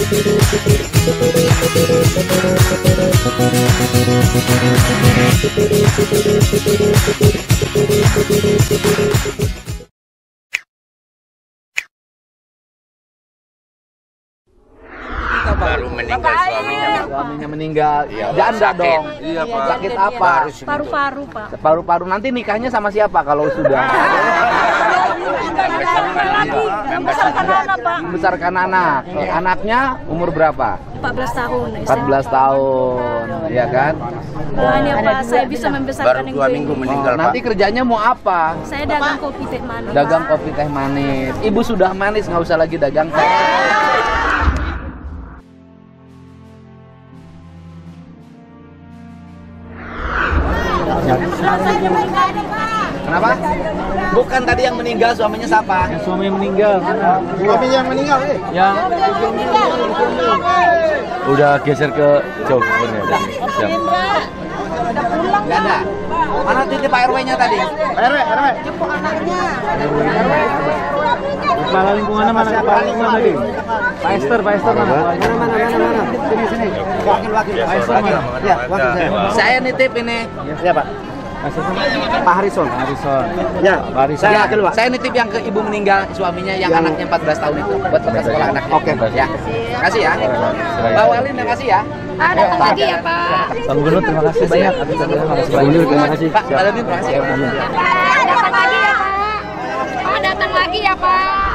Baru meninggal suaminya. Suaminya meninggal. Iya, Janda sakit. dong. Iya, Pak. Sakit apa? Paru-paru, Pak. Paru-paru. Nanti nikahnya sama siapa kalau sudah? Membesarkan anak, Pak. Membesarkan anak. Anaknya umur berapa? 14 tahun. 14 tahun, ya kan? Hanya Pak, saya bisa membesarkan Baru 2 minggu meninggal, Pak. Nanti kerjanya mau apa? Saya dagang kopi teh manis. Dagang kopi teh manis. Ibu sudah manis, nggak usah lagi dagang teh. Kenapa? Bukan tadi yang meninggal, suaminya siapa? Suami meninggal. Suami yang meninggal, Yang udah geser ke jauh sebenarnya. Siap. Nggak ada. Mana titip Pak RW-nya tadi? RW. Jemput anaknya. Kepala lingkungannya mana? Kepala lingkungan tadi? Pak Esther mana? Mana? Sini. Wakil. Pak Esther mana? Ya, wakil saya. Saya nitip ini. Ya Pak. Pak Harrison. Ya, Pak Harrison. Saya nitip yang ke ibu meninggal suaminya yang anaknya 14 tahun itu buat bekas sekolah anaknya. Oke, ya. Makasih ya. Pak Wali, makasih ya. Datang lagi ya, Pak. Pak Gubernur, terima kasih banyak. Terima kasih. Pak Wali, terima kasih ya. Datang lagi ya, Pak. Datang lagi ya, Pak.